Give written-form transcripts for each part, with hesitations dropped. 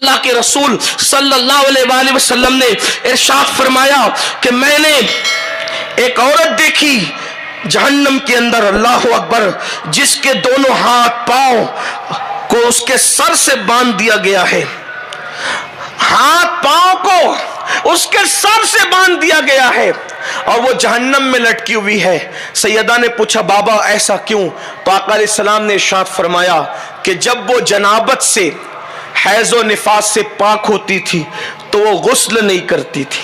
اللہ کے رسول صلی اللہ علیہ وسلم نے ارشاد فرمایا کہ میں نے ایک عورت دیکھی جہنم کے اندر، اللہ اکبر، جس کے دونوں ہاتھ پاؤں کو اس کے سر سے باندھ دیا گیا ہے، ہاتھ پاؤں کو اس کے سر سے باندھ دیا گیا ہے اور وہ جہنم میں لٹکی ہوئی ہے۔ سیدہ نے پوچھا بابا ایسا کیوں؟ تو آقا علیہ السلام نے ارشاد فرمایا کہ جب وہ جنابت سے، حیض و نفاس سے پاک ہوتی تھی تو وہ غسل نہیں کرتی تھی۔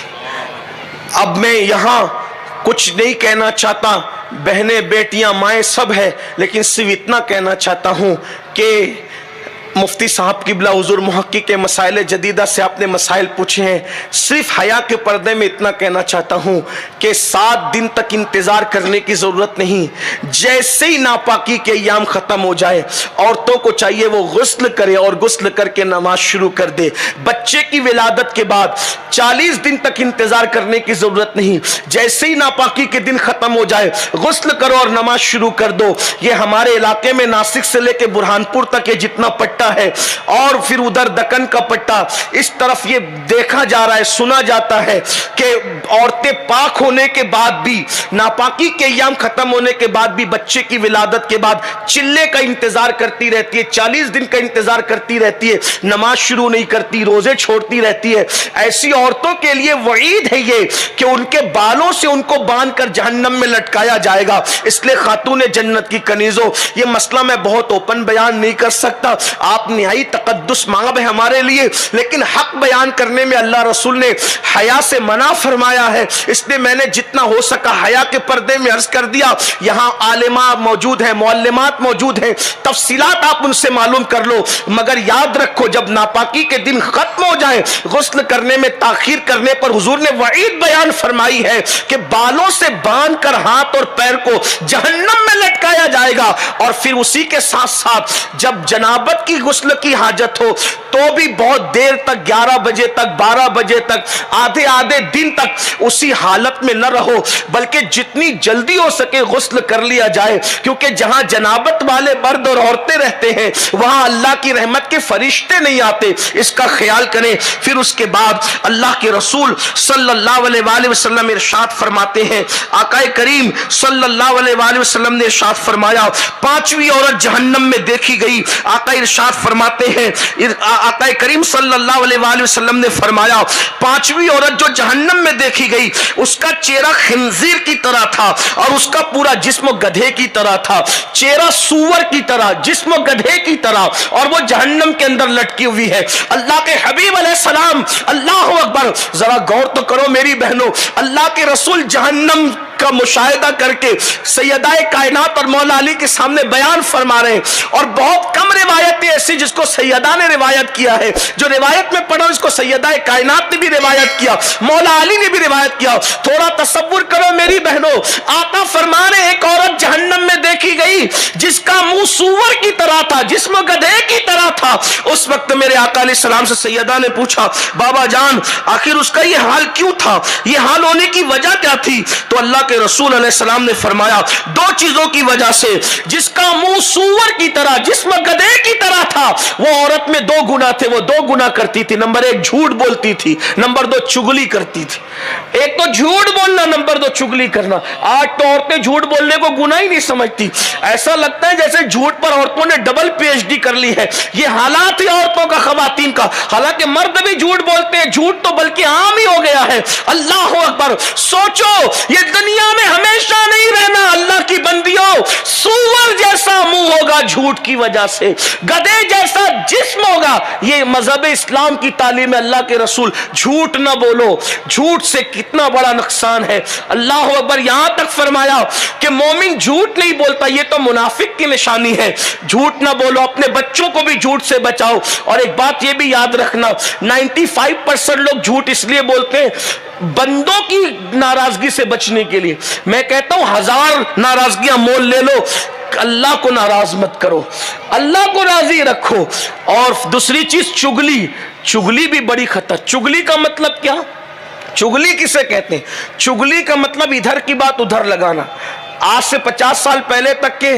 اب میں یہاں کچھ نہیں کہنا چاہتا، بہنیں بیٹیاں مائیں سب ہے، لیکن صرف اتنا کہنا چاہتا ہوں کہ مفتی صاحب قبلہ حضور محقق مسائل جدیدہ سے آپ نے مسائل پوچھے ہیں، صرف حیا کے پردے میں اتنا کہنا چاہتا ہوں کہ 7 دن تک انتظار کرنے کی ضرورت نہیں۔ جیسے ہی ناپاکی کے ایام ختم ہو جائے، عورتوں کو چاہیے وہ غسل کرے اور غسل کر کے نماز شروع کر دے۔ بچے کی ولادت کے بعد 40 دن تک انتظار کرنے کی ضرورت نہیں، جیسے ہی ناپاکی کے دن ختم ہو جائے غسل کرو اور نماز شروع کر دو۔ یہ ہمارے علاقے میں ناسک سے لے کے برہان پور تک یہ جتنا پٹا ہے اور پھر ادھر دکن کا پٹا، اس طرف یہ دیکھا جا رہا ہے، سنا جاتا ہے کہ عورتیں پاک ہونے کے بعد بھی، ناپاکی کے ایام ختم ہونے کے بعد بھی بچے کی ولادت کے بعد چلے کا انتظار کرتی رہتی ہے، 40 دن کا انتظار کرتی رہتی ہے، نماز شروع نہیں کرتی، روزے چھوڑتی رہتی ہے۔ ایسی عورتوں کے لیے وعید ہے یہ کہ ان کے بالوں سے ان کو باندھ کر جہنم میں لٹکایا جائے گا۔ اس لیے خاتون جنت کی کنیزوں، یہ مسئلہ میں بہت اوپن بیان نہیں کر سکتا، آپ نہائی تقدس مانگ ہے ہمارے لیے، لیکن حق بیان کرنے میں اللہ رسول نے حیا سے منع فرمایا ہے، اس لیے میں نے جتنا ہو سکا حیا کے پردے میں عرض کر دیا۔ یہاں عالمہ موجود ہیں، معلمات موجود ہیں، تفصیلات آپ ان سے معلوم کر لو، مگر یاد رکھو جب ناپاکی کے دن ختم ہو جائے غسل کرنے میں تاخیر کرنے پر حضور نے وعید بیان فرمائی ہے کہ بالوں سے باندھ کر ہاتھ اور پیر کو جہنم میں لٹکایا جائے گا۔ اور پھر اسی کے ساتھ ساتھ جب جنابت کی غسل کی حاجت ہو تو بھی بہت دیر تک، 11 بجے تک، 12 بجے تک، آدھے دن تک اسی حالت میں نہ رہو، بلکہ جتنی جلدی ہو سکے غسل کر لیا جائے، کیونکہ جہاں جنابت والے مرد اور عورتیں رہتے ہیں وہاں اللہ کی رحمت کے فرشتے نہیں آتے، اس کا خیال کریں۔ پھر اس کے بعد اللہ کے رسول صلی اللہ علیہ وسلم ارشاد فرماتے ہیں، آقا کریم صلی اللہ علیہ وسلم نے ارشاد فرمایا 5ویں عورت جہنم میں دیکھی گئی۔ آقا ارشاد فرماتے ہیں، آقا کریم صلی اللہ علیہ وسلم نے فرمایا 5ویں عورت جو جہنم میں دیکھی گئی اس کا چہرہ خنزیر کی طرح تھا اور اس کا پورا جسم گدھے کی طرح تھا، چہرہ سور کی طرح، جسم گدھے کی طرح، اور وہ جہنم کے اندر لٹکی ہوئی ہے۔ اللہ کے حبیب علیہ السلام، اللہ اکبر، ذرا غور تو کرو میری بہنوں، اللہ کے رسول جہنم کا مشاہدہ کر کے سیدہ کائنات اور مولا علی کے سامنے بیان فرما رہے ہیں، اور بہت کم روایتیں ایسی جس کو سیدہ نے روایت کیا ہے، جو روایت میں پڑھو اس کو سیدہ کائنات نے بھی روایت کیا، مولا علی نے بھی روایت کیا۔ تھوڑا تصور کرو میری بہنوں، آقا فرما رہے ایک عورت جہنم میں دیکھی گئی جس کا منہ سور کی طرح تھا، جسم گدھے کی طرح تھا۔ اس وقت میرے آقا علیہ السلام سے سیدہ نے پوچھا بابا جان آخر اس کا یہ حال کیوں تھا، یہ حال ہونے کی وجہ کیا تھی؟ تو اللہ کے رسول علیہ السلام نے فرمایا 2 چیزوں کی وجہ سے، جس کا منہ سور کی طرح، جسم گدھے کی طرح تھا، وہ عورت میں 2 گناہ تھے، وہ 2 گناہ کرتی تھی۔ نمبر 1 جھوٹ بولتی تھی، نمبر 2 چگلی کرتی تھی۔ ایک تو جھوٹ بولنا، نمبر 2 چگلی کرنا۔ آج تو عورتیں جھوٹ بولنے کو گناہ ہی نہیں سمجھتی، ایسا لگتا ہے جیسے جھوٹ پر عورتوں نے ڈبل PhD کر لی ہے۔ یہ حالات ہی عورتوں کا، خواتین کا، حالانکہ مرد بھی جھوٹ بولتے ہیں، جھوٹ تو بلکہ عام ہی ہو گیا ہے۔ اللہ اکبر، سوچو یہ دنیا میں ہمیشہ نہیں رہنا، اللہ کی بندیوں، سور جیسا منہ ہوگا جھوٹ کی وجہ سے، گدھے جیسا جسم ہوگا۔ یہ مذہب اسلام کی تعلیم ہے، اللہ کے رسول جھوٹ نہ بولو، جھوٹ سے کتنا بڑا نقصان ہے۔ اللہ اکبر، یہاں تک فرمایا کہ مومن جھوٹ نہیں بولتا، یہ تو منافق کی نشانی ہے۔ جھوٹ نہ بولو، اپنے بچوں کو بھی جھوٹ سے بچاؤ۔ اور ایک بات یہ بھی یاد رکھنا، 95% لوگ جھوٹ اس لیے بولتے ہیں بندوں کی ناراضگی سے بچنے کے لیے۔ میں کہتا ہوں 1000 ناراضگیاں مول لے لو، اللہ کو ناراض مت کرو، اللہ کو راضی رکھو۔ اور دوسری چیز چگلی، چگلی بھی بڑی خطر۔ چگلی کا مطلب کیا؟ چگلی کسے کہتے ہیں؟ چگلی کا مطلب ادھر کی بات ادھر لگانا، آج سے 50 سال پہلے تک کے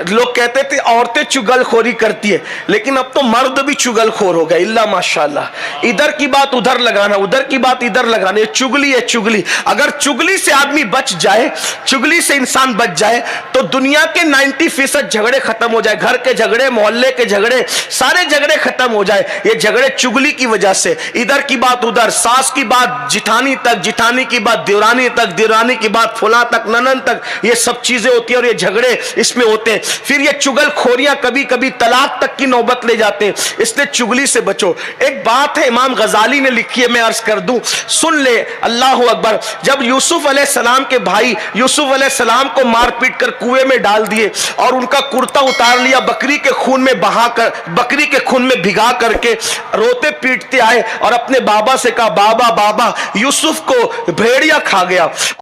لوگ کہتے تھے عورتیں چگل خوری کرتی ہے، لیکن اب تو مرد بھی چگل خور ہو گئے، اللہ ماشاءاللہ، ادھر کی بات ادھر لگانا، ادھر کی بات ادھر لگانا، یہ چگلی ہے چگلی۔ اگر چگلی سے آدمی بچ جائے، چگلی سے انسان بچ جائے تو دنیا کے 90% جھگڑے ختم ہو جائے، گھر کے جھگڑے، محلے کے جھگڑے، سارے جھگڑے ختم ہو جائے۔ یہ جھگڑے چگلی کی وجہ سے، ادھر کی بات ادھر، ساس کی بات جٹھانی تک، جٹھانی کی بات دیورانی تک، دیورانی کی بات فلاں تک، ننن تک، یہ سب چیزیں ہوتی ہیں اور یہ جھگڑے اس میں ہوتے ہیں۔ پھر یہ چگل خوریاں کبھی کبھی طلاق تک کی نوبت لے جاتے ہیں، اس لیے چگلی سے بچو۔ ایک بات ہے امام غزالی نے لکھی ہے، میں عرض کر دوں، سن لے، اللہ اکبر۔ جب یوسف علیہ السلام کے بھائی یوسف علیہ السلام کو مار پیٹ کر کنویں میں ڈال دیے اور ان کا کرتا اتار لیا، بکری کے خون میں بہا کر، بکری کے خون میں بھگا کر کے روتے پیٹتے آئے اور اپنے بابا سے کہا، بابا بابا یوسف کو بھیڑیا کھا گیا۔